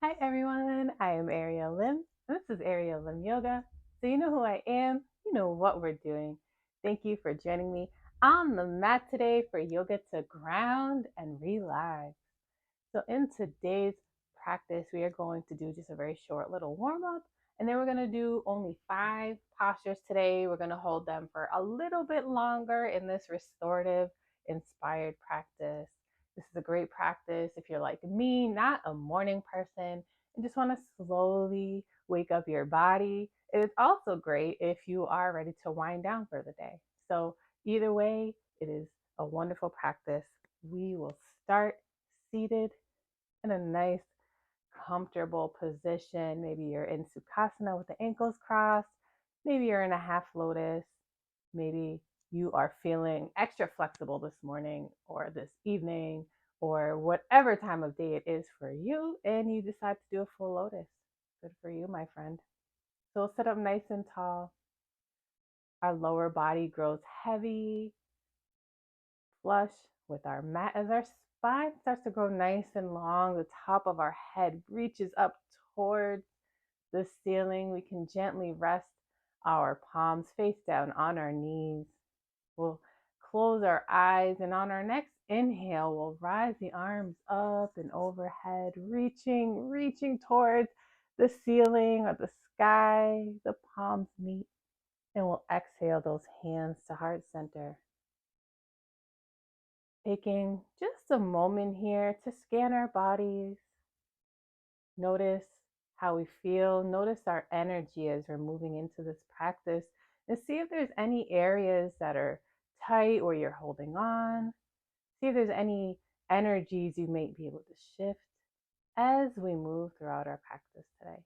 Hi everyone, I am Ariel Lim, and this is Ariel Lim Yoga. So you know who I am, you know what we're doing. Thank you for joining me on the mat today for yoga to ground and relax. So in today's practice, we are going to do just a very short little warm up, and then we're going to do only 5 postures today. We're going to hold them for a little bit longer in this restorative inspired practice. This is a great practice if you're like me, not a morning person, and just want to slowly wake up your body. It is also great if you are ready to wind down for the day. So, either way, it is a wonderful practice. We will start seated in a nice, comfortable position. Maybe you're in Sukhasana with the ankles crossed. Maybe you're in a half lotus. Maybe you are feeling extra flexible this morning or this evening or whatever time of day it is for you, and you decide to do a full lotus. Good for you, my friend. So we'll sit up nice and tall. Our lower body grows heavy, flush with our mat as our spine starts to grow nice and long. The top of our head reaches up towards the ceiling. We can gently rest our palms face down on our knees. We'll close our eyes, and on our next inhale, we'll rise the arms up and overhead, reaching towards the ceiling or the sky. The palms meet, and we'll exhale those hands to heart center. Taking just a moment here to scan our bodies, notice how we feel, notice our energy as we're moving into this practice, and see if there's any areas that are tight or you're holding on. See if there's any energies you might be able to shift as we move throughout our practice today.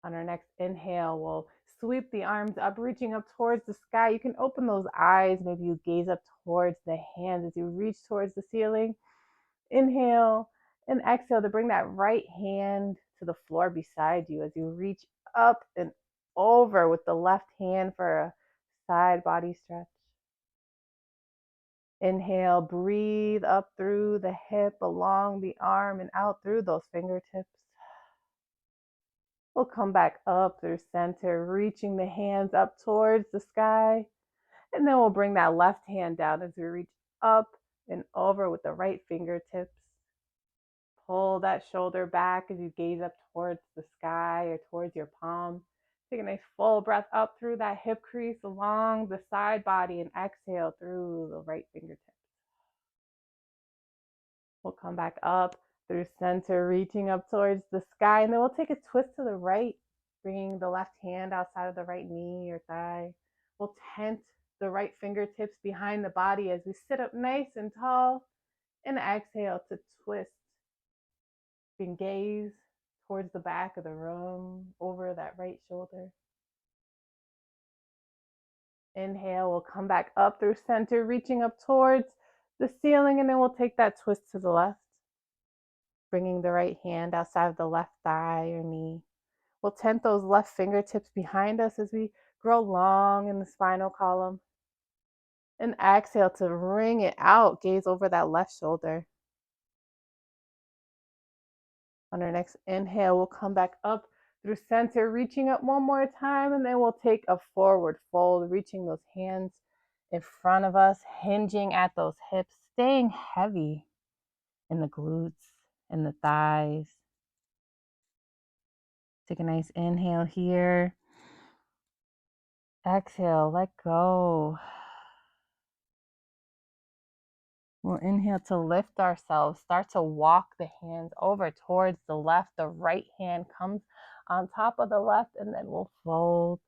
On our next inhale, we'll sweep the arms up, reaching up towards the sky. You can open those eyes. Maybe you gaze up towards the hands as you reach towards the ceiling. Inhale and exhale to bring that right hand to the floor beside you as you reach up and over with the left hand for a side body stretch. Inhale, breathe up through the hip, along the arm, and out through those fingertips. We'll come back up through center, reaching the hands up towards the sky. And then we'll bring that left hand down as we reach up and over with the right fingertips. Pull that shoulder back as you gaze up towards the sky or towards your palm. Take a nice full breath up through that hip crease along the side body and exhale through the right fingertips. We'll come back up through center, reaching up towards the sky, and then we'll take a twist to the right, bringing the left hand outside of the right knee or thigh. We'll tent the right fingertips behind the body as we sit up nice and tall, and exhale to twist. You can gaze towards the back of the room, over that right shoulder. Inhale, we'll come back up through center, reaching up towards the ceiling, and then we'll take that twist to the left, bringing the right hand outside of the left thigh or knee. We'll tent those left fingertips behind us as we grow long in the spinal column. And exhale to wring it out, gaze over that left shoulder. On our next inhale, we'll come back up through center, reaching up one more time, and then we'll take a forward fold, reaching those hands in front of us, hinging at those hips, staying heavy in the glutes and the thighs. Take a nice inhale here. Exhale, let go. We'll inhale to lift ourselves, start to walk the hands over towards the left. The right hand comes on top of the left, and then we'll fold.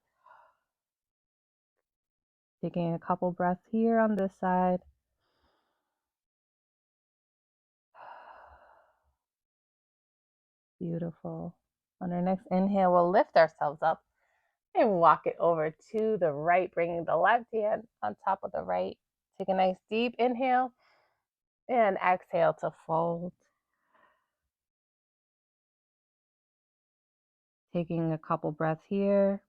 Taking a couple breaths here on this side. Beautiful. On our next inhale, we'll lift ourselves up and walk it over to the right, bringing the left hand on top of the right. Take a nice deep inhale and exhale to fold. Taking a couple breaths here.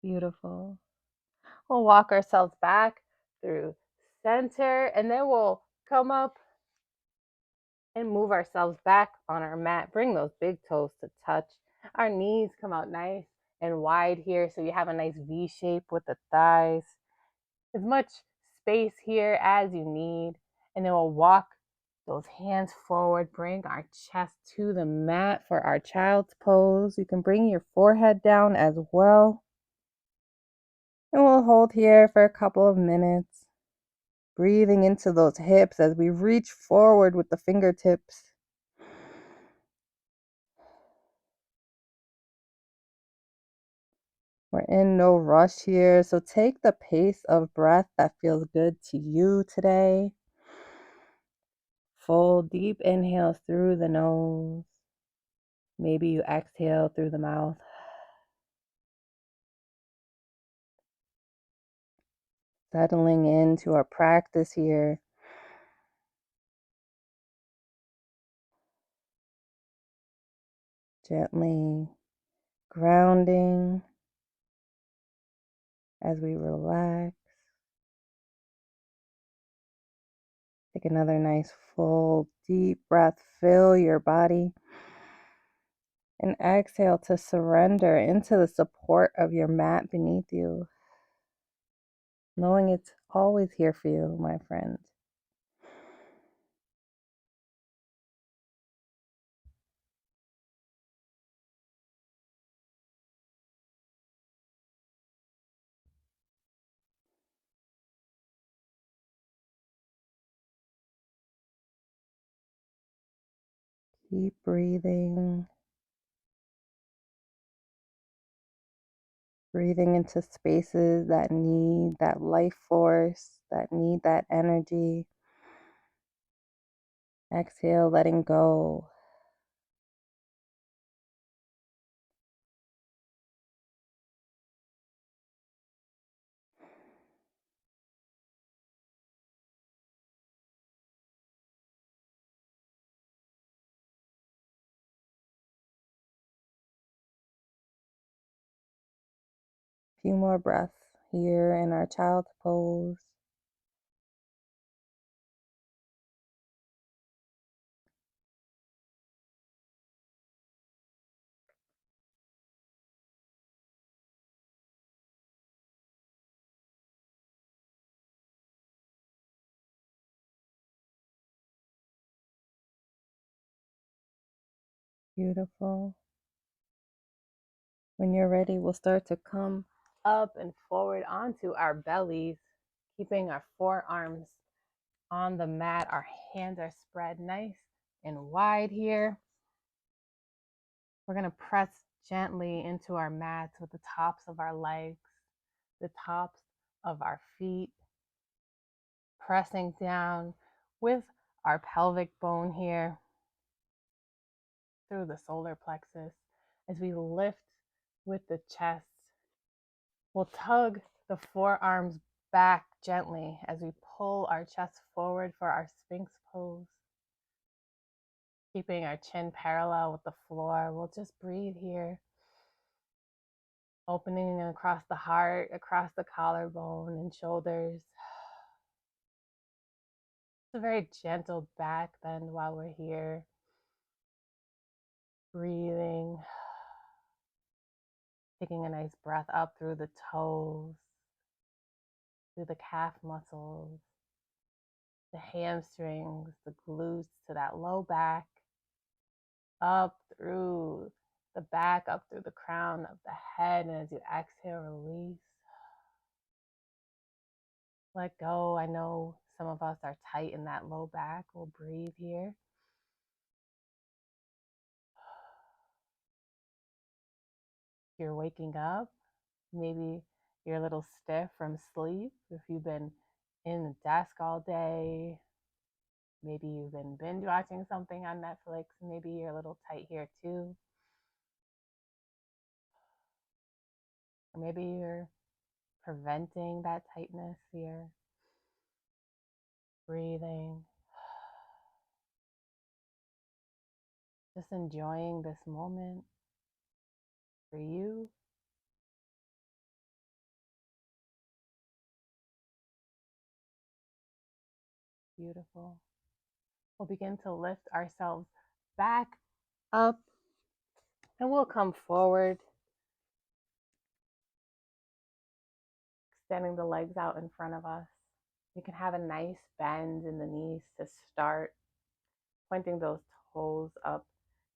Beautiful. We'll walk ourselves back through center, and then we'll come up and move ourselves back on our mat. Bring those big toes to touch. Our knees come out nice and wide here, so you have a nice V shape with the thighs. As much space here as you need. And then we'll walk those hands forward, bring our chest to the mat for our child's pose. You can bring your forehead down as well. And we'll hold here for a couple of minutes, breathing into those hips as we reach forward with the fingertips. We're in no rush here, so take the pace of breath that feels good to you today. Full deep inhales through the nose. Maybe you exhale through the mouth. Settling into our practice here. Gently grounding as we relax. Take another nice full deep breath. Fill your body. And exhale to surrender into the support of your mat beneath you. Knowing it's always here for you, my friend. Keep breathing. Breathing into spaces that need that life force, that need that energy. Exhale, letting go. Few more breaths here in our child's pose. Beautiful. When you're ready, we'll start to come up and forward onto our bellies, keeping our forearms on the mat. Our hands are spread nice and wide here. We're going to press gently into our mats with the tops of our legs, the tops of our feet, pressing down with our pelvic bone here through the solar plexus as we lift with the chest. We'll tug the forearms back gently as we pull our chest forward for our Sphinx pose. Keeping our chin parallel with the floor. We'll just breathe here. Opening across the heart, across the collarbone and shoulders. It's a very gentle back bend while we're here. Breathing. Taking a nice breath up through the toes, through the calf muscles, the hamstrings, the glutes to that low back, up through the back, up through the crown of the head. And as you exhale, release. Let go. I know some of us are tight in that low back. We'll breathe here. You're waking up. Maybe you're a little stiff from sleep. If you've been in the desk all day, maybe you've been binge watching something on Netflix. Maybe you're a little tight here too. Or maybe you're preventing that tightness here. Breathing. Just enjoying this moment for you. Beautiful. We'll begin to lift ourselves back up and we'll come forward, extending the legs out in front of us. You can have a nice bend in the knees to start, pointing those toes up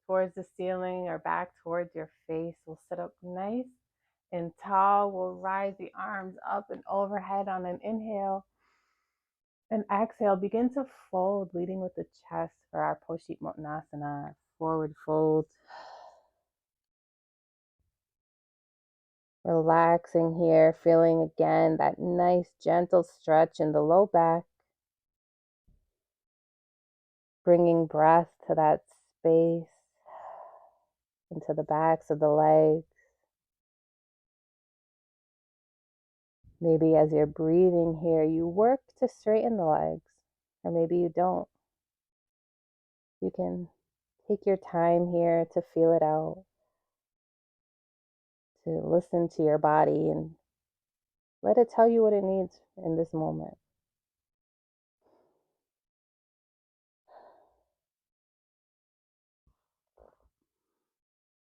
towards the ceiling or back towards your face. We'll sit up nice and tall. We'll rise the arms up and overhead on an inhale. And exhale, begin to fold, leading with the chest for our Paschimottanasana, forward fold. Relaxing here, feeling again that nice gentle stretch in the low back. Bringing breath to that space, into the backs of the legs. Maybe as you're breathing here, you work to straighten the legs, or maybe you don't. You can take your time here to feel it out, to listen to your body and let it tell you what it needs in this moment.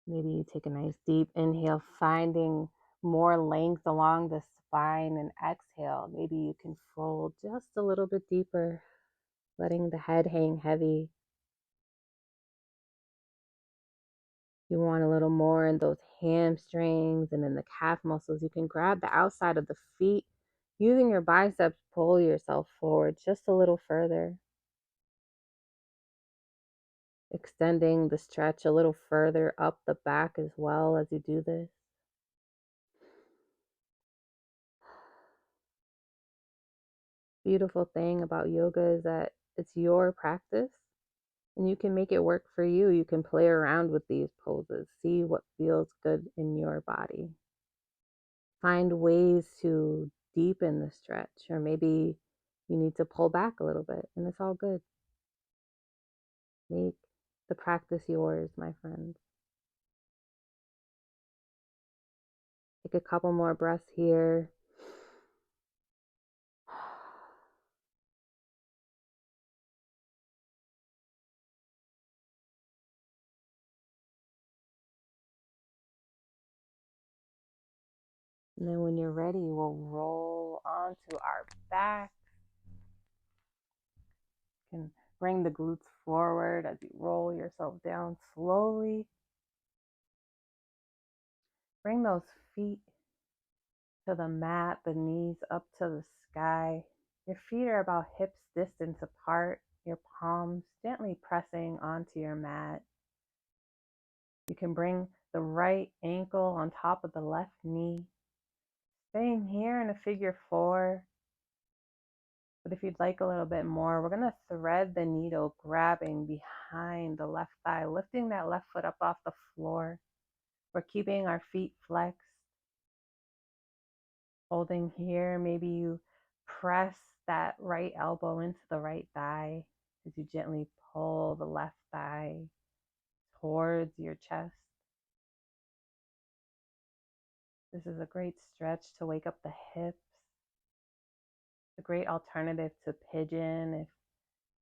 Maybe you take a nice deep inhale, finding more length along the spine, and exhale. Maybe you can fold just a little bit deeper, letting the head hang heavy. You want a little more in those hamstrings and in the calf muscles. You can grab the outside of the feet, using your biceps, pull yourself forward just a little further. Extending the stretch a little further up the back as well as you do this. Beautiful thing about yoga is that it's your practice and you can make it work for you. You can play around with these poses, see what feels good in your body. Find ways to deepen the stretch, or maybe you need to pull back a little bit, and it's all good. Make the practice yours, my friend. Take a couple more breaths here. And then when you're ready, we'll roll onto our back. You can bring the glutes forward as you roll yourself down slowly. Bring those feet to the mat, the knees up to the sky. Your feet are about hips distance apart, your palms gently pressing onto your mat. You can bring the right ankle on top of the left knee. Staying here in a figure four. But if you'd like a little bit more, we're going to thread the needle, grabbing behind the left thigh, lifting that left foot up off the floor. We're keeping our feet flexed. Holding here, maybe you press that right elbow into the right thigh as you gently pull the left thigh towards your chest. This is a great stretch to wake up the hips. A great alternative to pigeon if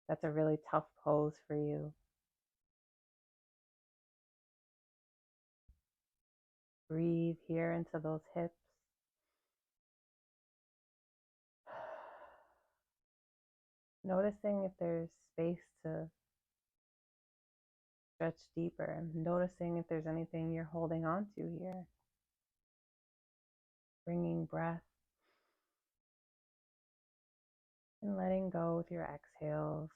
that's a really tough pose for you. Breathe here into those hips. Noticing if there's space to stretch deeper, and noticing if there's anything you're holding on to here. Bringing breath and letting go with your exhales.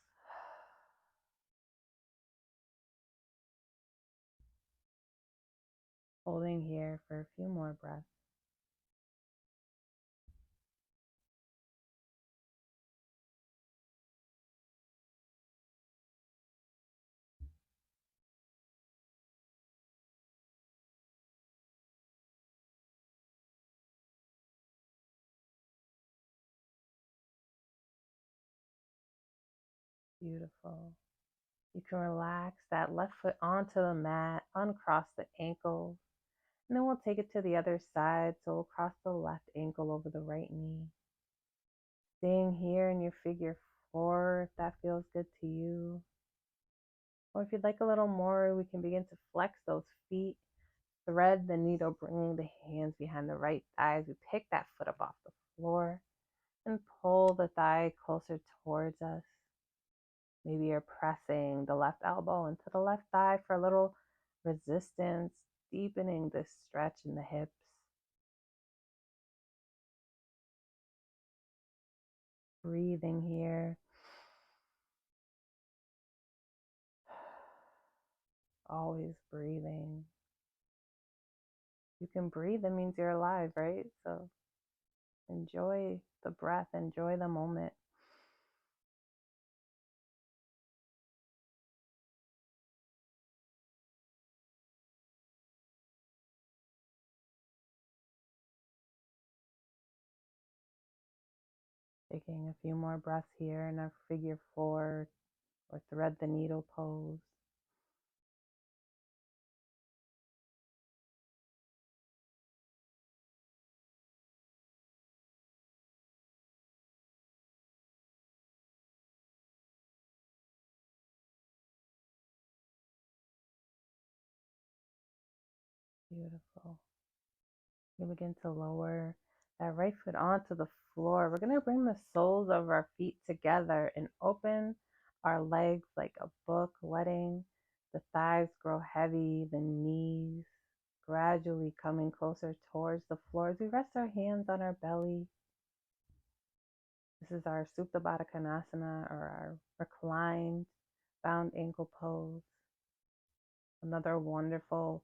Holding here for a few more breaths. Beautiful. You can relax that left foot onto the mat, uncross the ankles, and then we'll take it to the other side. So we'll cross the left ankle over the right knee. Staying here in your figure 4 if that feels good to you. Or if you'd like a little more, we can begin to flex those feet, thread the needle, bringing the hands behind the right thighs. We pick that foot up off the floor and pull the thigh closer towards us. Maybe you're pressing the left elbow into the left thigh for a little resistance, deepening this stretch in the hips. Breathing here. Always breathing. You can breathe, it means you're alive, right? So enjoy the breath, enjoy the moment. Taking a few more breaths here in our figure 4 or thread the needle pose. Beautiful. You begin to lower that right foot onto the floor. We're going to bring the soles of our feet together and open our legs like a book, letting the thighs grow heavy, the knees gradually coming closer towards the floor as we rest our hands on our belly. This is our Supta Baddha Konasana, or our reclined bound ankle pose. Another wonderful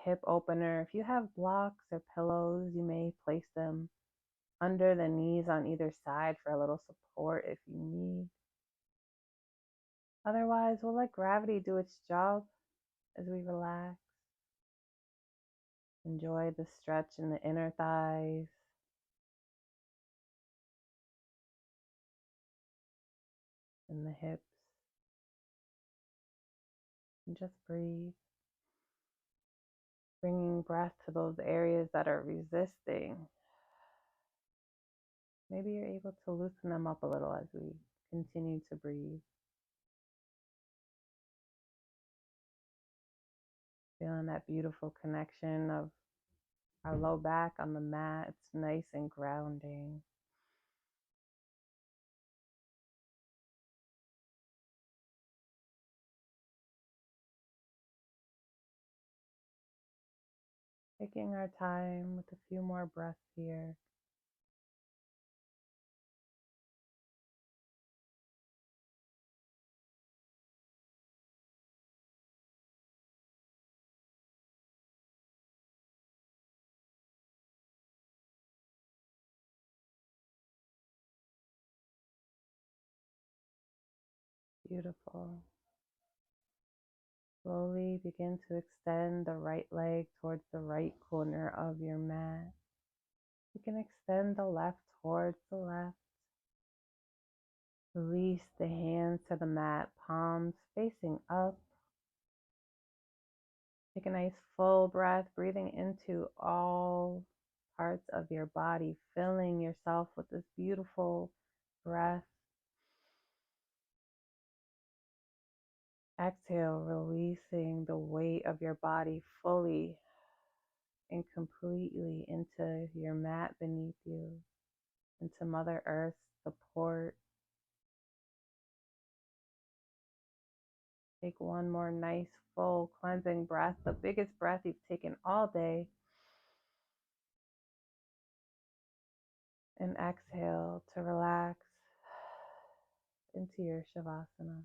hip opener. If you have blocks or pillows, you may place them under the knees on either side for a little support if you need. Otherwise, we'll let gravity do its job as we relax. Enjoy the stretch in the inner thighs, in the hips, and just breathe. Bringing breath to those areas that are resisting. Maybe you're able to loosen them up a little as we continue to breathe. Feeling that beautiful connection of our low back on the mat. It's nice and grounding. Taking our time with a few more breaths here. Beautiful. Slowly begin to extend the right leg towards the right corner of your mat. You can extend the left towards the left. Release the hands to the mat, palms facing up. Take a nice full breath, breathing into all parts of your body, filling yourself with this beautiful breath. Exhale, releasing the weight of your body fully and completely into your mat beneath you, into Mother Earth's support. Take one more nice, full, cleansing breath, the biggest breath you've taken all day. And exhale to relax into your Shavasana.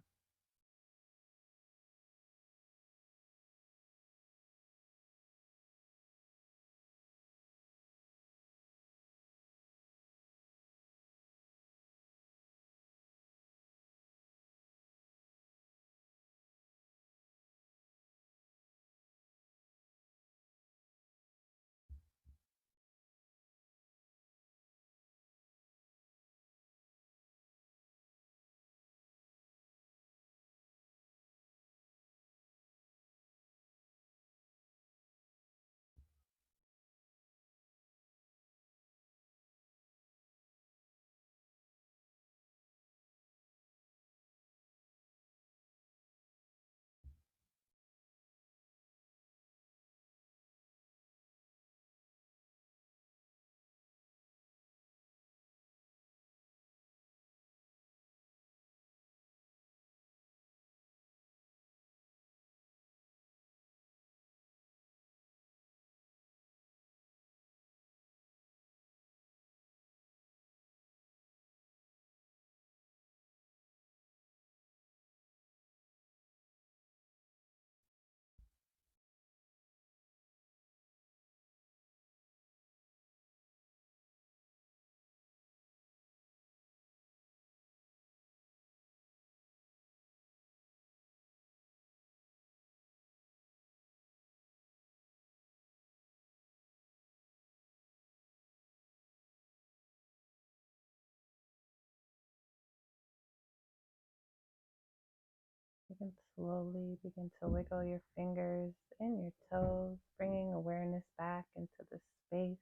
You can slowly begin to wiggle your fingers and your toes, bringing awareness back into the space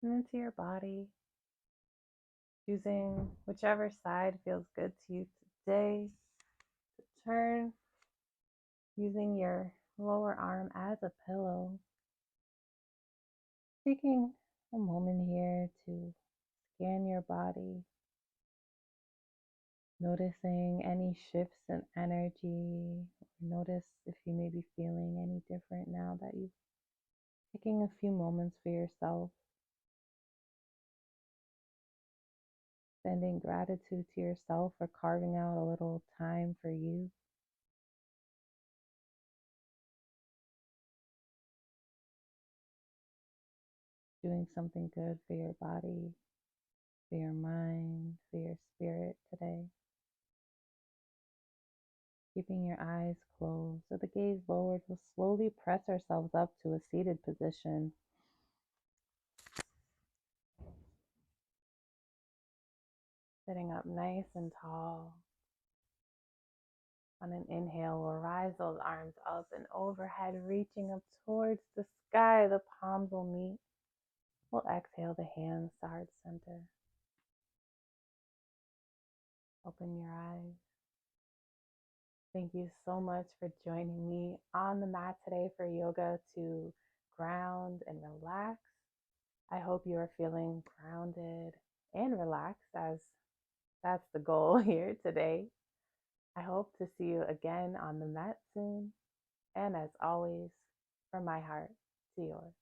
and into your body, choosing whichever side feels good to you today. To turn, using your lower arm as a pillow, taking a moment here to scan your body, noticing any shifts in energy. Notice if you may be feeling any different now that you've taking a few moments for yourself, sending gratitude to yourself for carving out a little time for you, doing something good for your body, for your mind, for your spirit today. Keeping your eyes closed so the gaze lowered, we'll slowly press ourselves up to a seated position. Sitting up nice and tall. On an inhale, we'll rise those arms up and overhead, reaching up towards the sky. The palms will meet. We'll exhale the hands to heart center. Open your eyes. Thank you so much for joining me on the mat today for yoga to ground and relax. I hope you are feeling grounded and relaxed, as that's the goal here today. I hope to see you again on the mat soon. And as always, from my heart to yours.